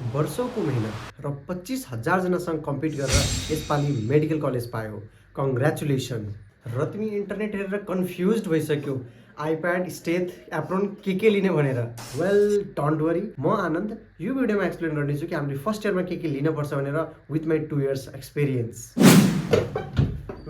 वर्षौंको मेहनत र 25,000 जनासँग कम्पिट गरेर यसपालि मेडिकल कलेज पायो। कङ्ग्रेचुलेसन। र तिमी इन्टरनेट हेरेर कन्फ्युज भइसक्यौ आइप्याड, स्टेथ, एप्रोन के लिने भनेर। वेल डोन्ट वरी, म आनन्द यो भिडियोमा एक्सप्लेन गर्नेछु कि हामीले फर्स्ट इयरमा के लिनुपर्छ भनेर with my 2 years experience.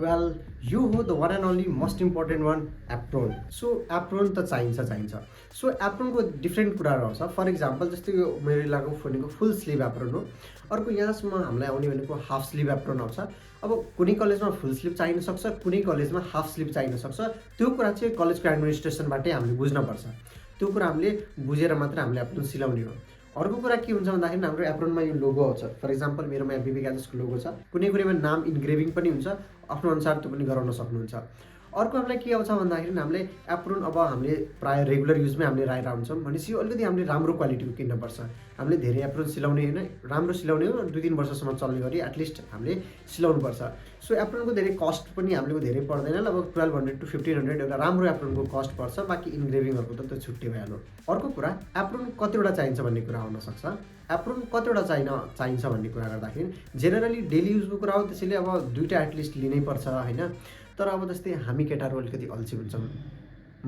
Well यो हो the one and only most important one, apron. So apron त चाहिन्छ। सो एप्रोनको डिफ्रेन्ट कुराहरू आउँछ। फर इक्जाम्पल जस्तै यो मेरो लगाएको भनेको फुल स्लिभ एप्रोन हो। अर्को यहाँसम्म हामीलाई आउने भनेको हाफ स्लिभ एप्रोन आउँछ। अब कुनै कलेजमा फुल स्लिभ चाहिन सक्छ, कुनै कलेजमा हाफ स्लिभ चाहिन सक्छ। त्यो कुरा चाहिँ कलेजको एडमिनिस्ट्रेसनबाटै हामीले बुझ्नुपर्छ। त्यो कुरा हामीले बुझेर मात्र हामीले एप्रोन सिलाउने हो। अर्को कुरा के हुन्छ भन्दाखेरि हाम्रो एप्रोनमा यो लोगो आउँछ। फर इक्जाम्पल मेरोमा बिबी ग्याजेसको लोगो छ। कुनैमा नाम इन्ग्रेभिङ पनि हुन्छ, आफ्नो अनुसार त्यो पनि गराउन सक्नुहुन्छ। अर्को हामीलाई के आउँछ भन्दाखेरि हामीले एप्रोन अब हामीले प्रायः रेगुलर युजमै हामीले लगाएर आउँछौँ भनेपछि अलिकति हामीले राम्रो क्वालिटीको किन्नुपर्छ। हामीले धेरै एप्रोन सिलाउने होइन, राम्रो सिलाउने हो, 2-3 वर्षसम्म चल्ने गरी एटलिस्ट हामीले सिलाउनुपर्छ। सो एप्रोनको धेरै कस्ट पनि हामीले धेरै पर्दैन, लगभग 1200 to 1500 एउटा राम्रो एप्रोनको कस्ट पर्छ। बाँकी इन्ग्रेभिङहरूको त त्यो छुट्टै भइहाल्यो। अर्को कुरा, एप्रोन कतिवटा चाहिन्छ भन्ने कुरा आउनसक्छ। एप्रोन कतिवटा चाहिन्छ भन्ने कुरा गर्दाखेरि जेनरली डेली युजको कुरा हो, त्यसैले अब 2टा एटलिस्ट लिनै पर्छ होइन। तर अब जस्तै हामी केटाहरू अलिकति अल्छी हुन्छौँ,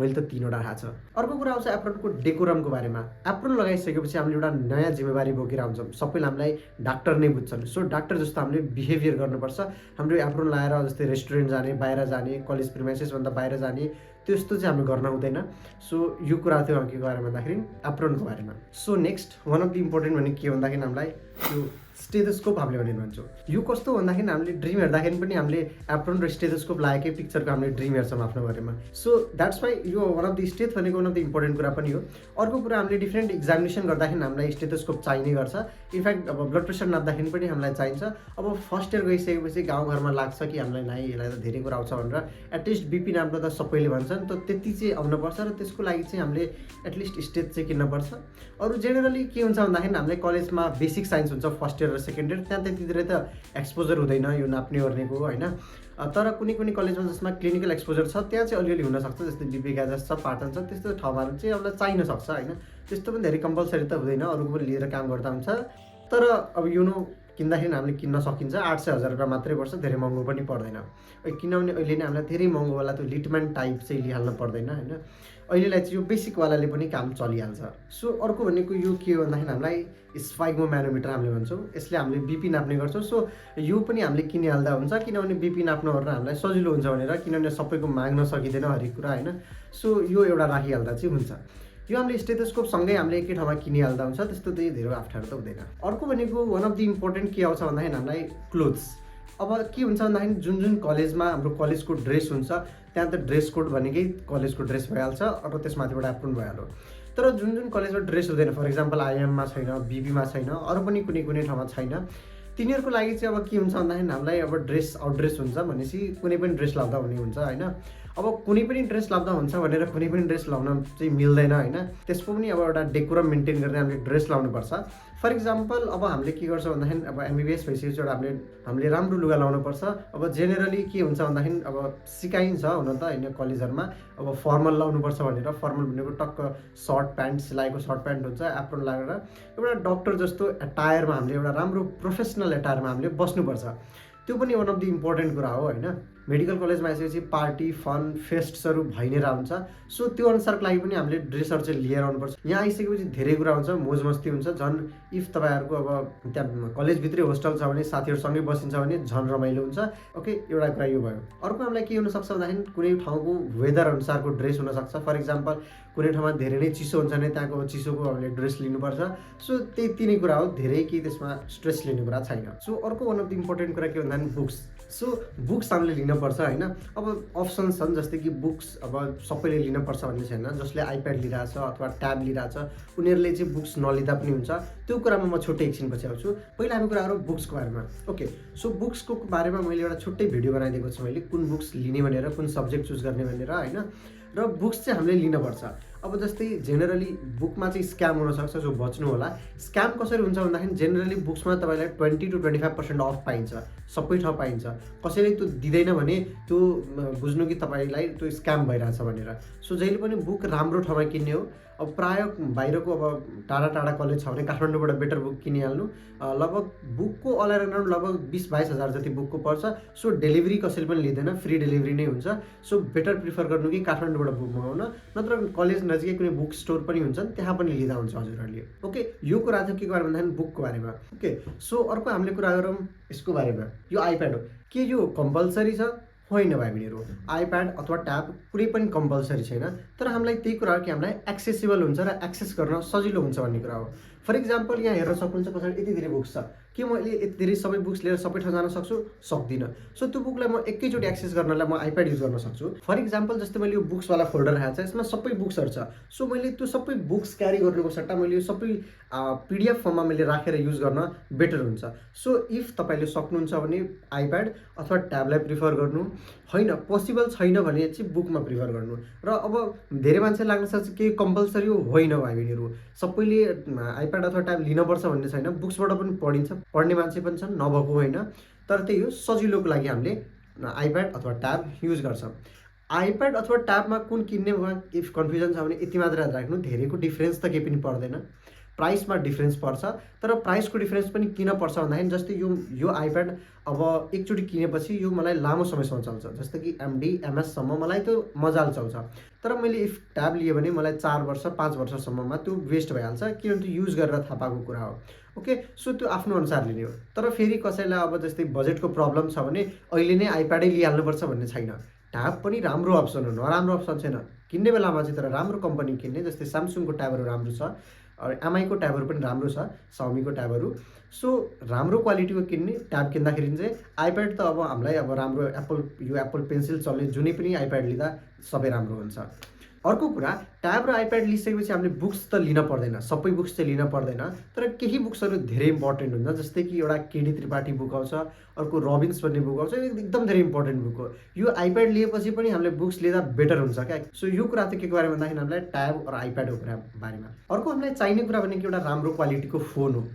मैले त 3वटा थाहा छ। अर्को कुरा आउँछ एप्रोनको डेकोरमको बारेमा। एप्रोन लगाइसकेपछि हामीले एउटा नयाँ जिम्मेवारी बोकेर आउँछौँ। सबैले हामीलाई डाक्टर नै बुझ्छन्। सो डाक्टर जस्तो हामीले बिहेभियर गर्नुपर्छ। हाम्रो एप्रोन लगाएर जस्तै रेस्टुरेन्ट जाने, बाहिर जाने, कलेज प्रिमाइसेसभन्दा बाहिर जाने, त्यस्तो चाहिँ हामी गर्न हुँदैन। सो यो कुरा थियो के बारेमा भन्दाखेरि एप्रोनको बारेमा। So next one of the important भने के भन्दाखेरि हामीलाई यो स्टेथोस्कोप हामीले भनेर भन्छौँ। यो कस्तो भन्दाखेरि हामीले ड्रिम हेर्दाखेरि पनि हामीले एप्रोन र स्टेथोस्कोप लागेकै पिक्चरको हामीले ड्रिम हेर्छौँ आफ्नो बारेमा। सो द्याट्स वाइ यो वान अफ द स्टेथ भनेको वान अफ द इम्पोर्टेन्ट कुरा पनि हो। अर्को कुरा, हामीले डिफ्रेन्ट एक्जामिनेसन गर्दाखेरि हामीलाई स्टेथोस्कोप चाहिने गर्छ। इनफ्याक्ट अब ब्लड प्रेसर नाप्दाखेरि पनि हामीलाई चाहिन्छ। अब फर्स्ट इयर गइसकेपछि गाउँघरमा लाग्छ कि हामीलाई नाइ यसलाई त धेरै कुरा आउँछ भनेर। एटलिस्ट बिपी नाप्न त सबैले भन्छन्, त त्यति चाहिँ आउनुपर्छ र त्यसको लागि चाहिँ हामीले एटलिस्ट स्टेथ चाहिँ किन्नुपर्छ। अरू जेनरली के हुन्छ भन्दाखेरि हामीले कलेजमा बेसिक साइन्स हुन्छ फर्स्ट इयर र सेकेन्ड इयर, त्यहाँ त्यति धेरै त एक्सपोजर हुँदैन यो नाप्ने ओर्नेको होइन। तर कुनै कलेजमा जसमा क्लिनिकल एक्सपोजर छ त्यहाँ चाहिँ अलिअलि हुनसक्छ। जस्तै बिबी ग्याजेस छ, पाटन छ, त्यस्तो ठाउँहरू चाहिँ हामीलाई चाहिन सक्छ होइन। त्यस्तो पनि धेरै कम्पलसरी त हुँदैन, अरूको पनि लिएर काम गर्दा हुन्छ। तर अब किन्दाखेरि हामीले किन्न सकिन्छ। 800-1000 रुपियाँ मात्रै पर्छ, धेरै महँगो पनि पर्दैन। किनभने अहिले नै हामीलाई धेरै महँगोवाला त्यो लिटम्यान टाइप चाहिँ लिइहाल्नु पर्दैन होइन। अहिलेलाई चाहिँ यो बेसिकवालाले पनि काम चलिहाल्छ। सो अर्को भनेको यो के हो भन्दाखेरि हामीलाई स्फाइगमो म्यानोमिटर हामीले भन्छौँ। यसले हामीले बिपी नाप्ने गर्छौँ। सो यो पनि हामीले किनिहाल्दा हुन्छ, किनभने बिपी नाप्न भनेर हामीलाई सजिलो हुन्छ भनेर, किनभने सबैको माग्न सकिँदैन हरेक कुरा होइन। सो यो एउटा राखिहाल्दा चाहिँ हुन्छ। यो हामीले स्टेथोस्कोपसँगै हामीले एकै ठाउँमा किनिहाल्दा हुन्छ, त्यस्तो चाहिँ धेरै अप्ठ्यारो त हुँदैन। अर्को भनेको वान अफ द इम्पोर्टेन्ट के आउँछ भन्दाखेरि हामीलाई क्लोथ्स। अब के हुन्छ भन्दाखेरि जुन कलेजमा हाम्रो कलेजको ड्रेस हुन्छ त्यहाँ त ड्रेस कोड भनेकै कलेजको ड्रेस भइहाल्छ, अरू त्यसमाथिबाट एप्रोन भइहाल्यो। तर जुन कलेजमा ड्रेस हुँदैन, फर इक्जाम्पल आइएममा छैन, बिबीमा छैन, अरू पनि कुनै ठाउँमा छैन, तिनीहरूको लागि चाहिँ अब के हुन्छ भन्दाखेरि हामीलाई अब ड्रेस आउटड्रेस हुन्छ भनेपछि कुनै पनि ड्रेस लाउँदा हुने हुन्छ होइन। अब कुनै पनि ड्रेस लाउँदा हुन्छ भनेर कुनै पनि ड्रेस लाउन चाहिँ मिल्दैन होइन। त्यसको पनि अब एउटा डेकोरम मेन्टेन गरेर हामीले ड्रेस लाउनुपर्छ। फर इक्जाम्पल अब हामीले के गर्छौँ भन्दाखेरि अब एमबिबिएस भइसकेपछि एउटा हामीले राम्रो लुगा लाउनुपर्छ। अब जेनरली के हुन्छ भन्दाखेरि अब सिकाइन्छ हुन त होइन कलेजहरूमा, अब फर्मल लाउनुपर्छ भनेर। फर्मल भनेको टक्क सर्ट प्यान्ट, सिलाएको सर्ट प्यान्ट हुन्छ, एप्रोन लगाएर एउटा डक्टर जस्तो एटायरमा हामीले एउटा राम्रो प्रोफेसनल एटायरमा हामीले बस्नुपर्छ। त्यो पनि वान अफ द इम्पोर्टेन्ट कुरा हो होइन। मेडिकल कलेजमा आइसकेपछि पार्टी, फन, फेस्ट्सहरू भइ नै रहन्छ। सो त्यो अनुसारको लागि पनि हामीले ड्रेसहरू चाहिँ लिएर आउनुपर्छ। यहाँ आइसकेपछि धेरै कुरा हुन्छ, मोज मस्ती हुन्छ। झन् इफ तपाईँहरूको अब त्यहाँ कलेजभित्रै होस्टल छ भने, साथीहरूसँगै बसिन्छ भने झन् रमाइलो हुन्छ। ओके, एउटा कुरा यो भयो। अर्को हामीलाई के हुनसक्छ भन्दाखेरि कुनै ठाउँको वेदर अनुसारको ड्रेस हुनसक्छ। फर इक्जाम्पल कुनै ठाउँमा धेरै नै चिसो हुन्छ भने त्यहाँको चिसोको हामीले ड्रेस लिनुपर्छ। सो त्यति नै कुरा हो, धेरै केही त्यसमा स्ट्रेस लिने कुरा छैन। सो अर्को वान अफ द इम्पोर्टेन्ट कुरा के भन्दाखेरि बुक्स। सो बुक्स हामीले लिनुपर्छ होइन। अब अप्सन्स छन्, जस्तै कि बुक्स अब सबैले लिनुपर्छ भन्ने छैन। जसले आइप्याड लिइरहेछ अथवा ट्याब लिइरहेछ उनीहरूले चाहिँ बुक्स नलिँदा पनि हुन्छ। त्यो कुरामा म छुट्टै एकछिनपछि आउँछु। पहिला हामी कुरा गरौँ बुक्सको बारेमा। ओके, सो बुक्सको बारेमा मैले एउटा छुट्टै भिडियो बनाइदिएको छु मैले, कुन बुक्स लिने भनेर, कुन सब्जेक्ट चुज गर्ने भनेर होइन। र बुक्स चाहिँ हामीले लिनुपर्छ। अब जस्तै जेनरली बुकमा चाहिँ स्क्याम हुनसक्छ, जो बच्नु होला। स्क्याम कसरी हुन्छ भन्दाखेरि जेनरली बुक्समा तपाईँलाई 20 to 25% अफ पाइन्छ, सबै ठाउँ पाइन्छ। कसैले त्यो दिँदैन भने त्यो बुझ्नु कि तपाईँलाई त्यो स्क्याम भइरहेछ भनेर। सो जहिले पनि बुक राम्रो ठाउँमा किन्ने हो। अब प्राय बाहिरको अब टाढा टाढा कलेज छ भने काठमाडौँबाट बेटर बुक किनिहाल्नु। लगभग बुकको अल एराउन्ड लगभग 20-22 हजार जति बुकको पर्छ। सो डेलिभरी कसैले पनि लिँदैन, फ्री डेलिभरी नै हुन्छ। सो बेटर प्रिफर गर्नु कि काठमाडौँबाट बुक मगाउन, नत्र कलेज नजिकै कुनै बुक स्टोर पनि हुन्छन्, त्यहाँ पनि लिँदा हुन्छ हजुरहरूले। ओके, यो कुरा थियो के को बारेमा भन्दाखेरि बुकको बारेमा। ओके, सो अर्को हामीले कुरा गरौँ यसको बारेमा। यो आइप्याड हो, के यो कम्पलसरी छ? होइन भाइ बहिनीहरू, आइप्याड अथवा ट्याब कुनै पनि कम्पलसरी छैन। तर हामीलाई त्यही कुरा हो कि हामीलाई एक्सेसिबल हुन्छ र एक्सेस गर्न सजिलो हुन्छ भन्ने कुरा हो। फर इक्जाम्पल यहाँ हेर्न सक्नुहुन्छ पछाडि यति धेरै बुक्स छ, के मैले यति धेरै सबै बुक्स लिएर सबै ठाउँ जान सक्छु? सक्दिनँ। सो त्यो बुकलाई म एकैचोटि एक्सेस गर्नलाई म आइप्याड युज गर्न सक्छु। फर इक्जाम्पल जस्तै मैले यो बुक्सवाला फोल्डर राखेको छ, यसमा सबै बुक्सहरू छ। सो मैले त्यो सबै बुक्स क्यारी गर्नुको सट्टा मैले यो सबै पिडिएफ फर्ममा मैले राखेर युज गर्न बेटर हुन्छ। सो इफ तपाईँले सक्नुहुन्छ भने आइप्याड अथवा ट्याबलाई प्रिफर गर्नु, होइन पोसिबल छैन भने चाहिँ बुकमा प्रिफर गर्नु। र अब धेरै मान्छे लाग्न सक्छ कि कम्पलसरी होइन भाइ बहिनीहरू, सबैले आइप्याड अथवा ट्याब लिनुपर्छ भन्ने छैन, बुक्सबाट पनि पढिन्छ, पढ्ने मान्छे पनि छन्, नभएको होइन। तर त्यही हो, सजिलोको लागि हामीले आइप्याड अथवा ट्याब युज गर्छौँ। आइप्याड अथवा ट्याबमा कुन किन्ने इफ कन्फ्युजन छ भने यति मात्र याद राख्नु, धेरैको डिफ्रेन्स त केही पनि पर्दैन, प्राइसमा डिफ्रेन्स पर्छ। तर प्राइसको डिफ्रेन्स पनि किन पर्छ भन्दाखेरि जस्तै यो आइप्याड अब एकचोटि किनेपछि यो मलाई लामो समयसम्म चल्छ, जस्तै कि एमडी एमएससम्म मलाई त्यो मजाले चल्छ। तर मैले इफ ट्याब लिएँ भने मलाई 4 वर्ष 5 वर्षसम्ममा त्यो वेस्ट भइहाल्छ, किनभने त्यो युज गरेर थाहा पाएको कुरा हो। ओके, सो त्यो आफ्नो अनुसार लिने हो। तर फेरि कसैलाई अब जस्तै बजेटको प्रब्लम छ भने अहिले नै आइप्याडै लिइहाल्नुपर्छ भन्ने छैन। ट्याब पनि राम्रो अप्सन हो, नराम्रो अप्सन छैन किन्ने बेलामा चाहिँ। तर राम्रो कम्पनी किन्ने, जस्तै स्यामसङको ट्याबहरू राम्रो छ, एमआईको ट्याबहरू पनि राम्रो छ, साउमीको ट्याबहरू। सो राम्रो क्वालिटीको किन्ने ट्याब किन्दाखेरि चाहिँ। आइप्याड त अब हामीलाई अब राम्रो यो एप्पल पेन्सिल चल्ने जुनै पनि आइप्याड लिँदा सबै राम्रो हुन्छ। अर्को कुरा, ट्याब र आइप्याड लिइसकेपछि हामीले बुक्स त लिन पर्दैन, सबै बुक्स चाहिँ लिन पर्दैन। तर केही बुक्सहरू धेरै इम्पोर्टेन्ट हुन्छ, जस्तै कि एउटा केडी त्रिपाठी बुक आउँछ, अर्को रबिन्स भन्ने बुक आउँछ, एकदम धेरै इम्पोर्टेन्ट बुक हो। यो आइप्याड लिएपछि पनि हामीले बुक्स लिँदा बेटर हुन्छ क्या। सो यो कुरा चाहिँ के को बारेमा भन्दाखेरि हामीलाई ट्याब र आइप्याडको कुरा बारेमा। अर्को हामीलाई चाहिने कुरा भनेको एउटा राम्रो क्वालिटीको फोन हो।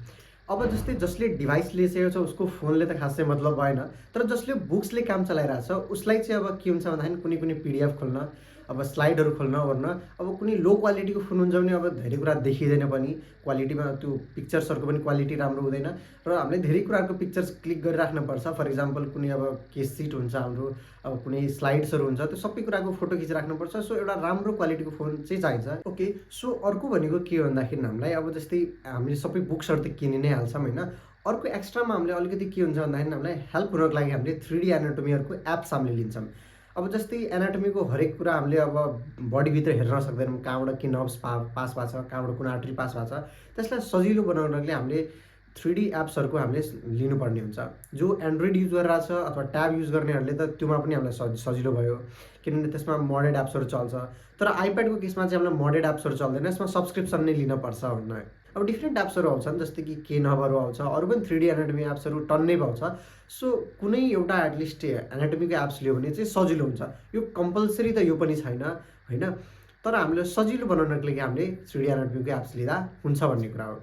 अब जस्तै जसले डिभाइस लिइसकेको छ उसको फोनले त खासै मतलब भएन, तर जसले बुक्सले काम चलाइरहेको छ उसलाई चाहिँ अब के हुन्छ भन्दाखेरि कुनै कुनै पिडिएफ खोल्न, अब स्लाइडहरू खोल्न ओर्न, अब कुनै लो क्वालिटीको फोन हुन्छ भने अब धेरै कुरा देखिँदैन पनि, क्वालिटीमा त्यो पिक्चर्सहरूको पनि क्वालिटी राम्रो हुँदैन, र हामीले धेरै कुराको पिक्चर्स क्लिक गरिराख्नुपर्छ। फर इक्जाम्पल कुनै अब केस सिट हुन्छ हाम्रो, अब कुनै स्लाइड्सहरू हुन्छ, त्यो सबै कुराको फोटो खिचिराख्नुपर्छ। सो एउटा राम्रो क्वालिटीको फोन चाहिँ चाहिन्छ। ओके, सो अर्को भनेको के भन्दाखेरि हामीलाई अब जस्तै हामीले सबै बुक्सहरू त किनि नै हाल्छौँ होइन, अर्को एक्स्ट्रामा हामीले अलिकति के हुन्छ भन्दाखेरि हामीलाई हेल्प हुनको लागि हामीले 3D एनाटोमीहरूको एप्स हामीले लिन्छौँ। अब जस्तै एनाटोमीको हरेक कुरा हामीले अब बडीभित्र हेर्न सक्दैनौँ, कहाँबाट के नर्भ्स पास भएको छ, कहाँबाट कुन आर्टरी पास भएको छ, त्यसलाई सजिलो बनाउनको लागि हामीले 3D एप्सहरूको हामीले लिनुपर्ने हुन्छ। जो एन्ड्रोइड युज गरिरहेको छ अथवा ट्याब युज गर्नेहरूले त त्योमा पनि हामीलाई सजिलो भयो, किनभने त्यसमा मोडेड एप्सहरू चल्छ। तर आइप्याडको केसमा चाहिँ हामीलाई मोडेड एप्सहरू चल्दैन, यसमा सब्सक्रिप्सन नै लिनुपर्छ भन्न। अब डिफ्रेन्ट एप्सहरू आउँछन्, जस्तै कि केनहबहरू आउँछ, अरू पनि 3D एनाटोमी एप्सहरू टन्नै पाउँछ। सो कुनै एउटा एटलिस्ट एनाटोमीको एप्स लियो भने चाहिँ सजिलो हुन्छ। यो कम्पलसरी त यो पनि छैन होइन, तर हामीले सजिलो बनाउनको लागि हामीले 3D एनाटोमीको एप्स लिँदा हुन्छ भन्ने कुरा हो।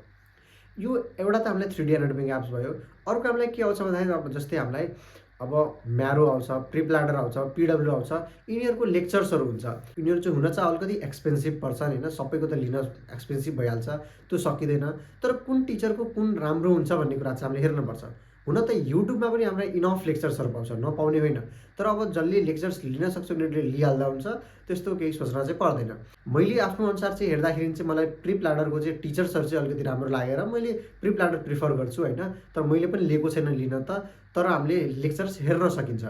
यो एउटा त हामीलाई 3D एनाटोमीको एप्स भयो। अर्को हामीलाई के आउँछ भन्दाखेरि अब जस्तै हामीलाई अब म्यारो आउँछ, प्रिप्ल्याडर आउँछ, पिडब्ल्यू आउँछ, यिनीहरूको लेक्चर्सहरू हुन्छ। यिनीहरू चाहिँ हुन चाहिँ अलिकति एक्सपेन्सिभ पर्छन् होइन, सबैको त लिन एक्सपेन्सिभ भइहाल्छ, त्यो सकिँदैन। तर कुन टिचरको कुन राम्रो हुन्छ भन्ने कुरा चाहिँ हामीले हेर्नुपर्छ। हुन त युट्युबमा पनि हामीलाई इनफ लेक्चर्सहरू पाउँछ, नपाउने होइन, तर अब जसले लेक्चर्स लिन सक्छ उनीहरूले लिइहाल्दा हुन्छ, त्यस्तो केही सोच्न चाहिँ पर्दैन। मैले आफ्नो अनुसार चाहिँ हेर्दाखेरि चाहिँ मलाई प्रिप्ल्याडरको चाहिँ टिचर्सहरू चाहिँ अलिकति राम्रो लागेर मैले प्रिप्ल्याडर प्रिफर गर्छु होइन। तर मैले पनि लिएको छैन लिन त, तर हामीले लेक्चर्स हेर्न सकिन्छ।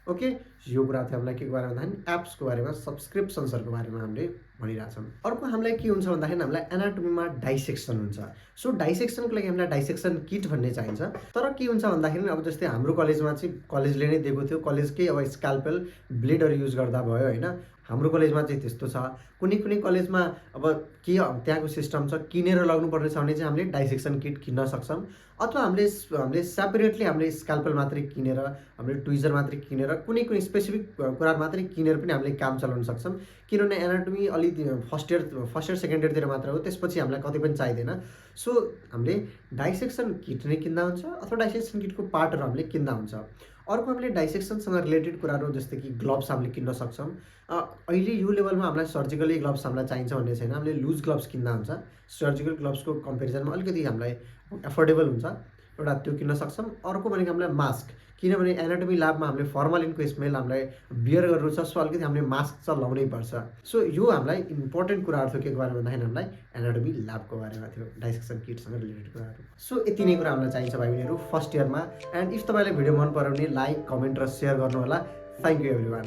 ओके, यो कुरा थियो हामीलाई के को बारेमा भन्दाखेरि एप्सको बारेमा, सब्सक्रिप्सन्सहरूको बारेमा हामीले भनिरहेछौँ। अर्को हामीलाई के हुन्छ भन्दाखेरि हामीलाई एनाटोमीमा डाइसेक्सन हुन्छ। सो डाइसेक्सनको लागि हामीलाई डाइसेक्सन किट भन्ने चाहिन्छ। तर के हुन्छ भन्दाखेरि अब जस्तै हाम्रो कलेजमा चाहिँ कलेजले नै दिएको थियो, कलेजकै अब स्क्याल्पेल ब्लेडहरू युज गर्दा भयो होइन। हाम्रो कलेजमा चाहिँ त्यस्तो छ, कुनै कुनै कलेजमा अब के त्यहाँको सिस्टम छ, किनेर लग्नुपर्ने छ भने चाहिँ हामीले डाइसेक्सन किट किन्न सक्छौँ, अथवा हामीले सेपरेटली हामीले स्क्याल्पेल मात्रै किनेर, हामीले ट्विजर मात्रै किनेर, कुनै कुनै स्पेसिफिक कुरा मात्रै किनेर पनि हामीले काम चलाउन सक्छौँ। किनभने एनाटोमी अलि फर्स्ट इयर सेकेन्ड इयरतिर मात्र हो, त्यसपछि हामीलाई कति पनि चाहिँदैन। सो हामीले डाइसेक्सन किट नै किन्दा हुन्छ, अथवा डाइसेक्सन किटको पार्टहरू हामीले किन्दा हुन्छ। अर्को हामीले डाइसेक्सनसँग रिलेटेड कुराहरू जस्तै कि ग्लोभ्स हामीले किन्न सक्छौँ। अहिले यो लेभलमा हामीलाई सर्जिकल सर्जिकली ग्लोभ्स हामीलाई चाहिन्छ भन्ने छैन, हामीले लुज ग्लोभ्स किन्दा हुन्छ। सर्जिकल ग्लोभ्सको कम्पेरिजनमा अलिकति हामीलाई एफोर्डेबल हुन्छ, एउटा त्यो किन्न सक्छौँ। अर्को भनेको हामीलाई मास्क, किनभने एनाटोमी ल्याबमा हामीले फर्मालिनको स्मेल हामीलाई बियर गर्नु छ, सो अलिकति हामीले मास्क चाहिँ लाउनै पर्छ। सो यो हामीलाई इम्पोर्टेन्ट कुराहरू थियो के को बारेमा भन्दाखेरि हामीलाई एनाटोमी ल्याबको बारेमा थियो, डाइसेक्सन किटसँग रिलेटेड कुराहरू। सो यति नै कुरा हामीलाई चाहिन्छ भाइ बहिनीहरू फर्स्ट इयरमा। एन्ड इफ तपाईँलाई भिडियो मन पऱ्यो भने लाइक, कमेन्ट र सेयर गर्नु होला। Thank you everyone.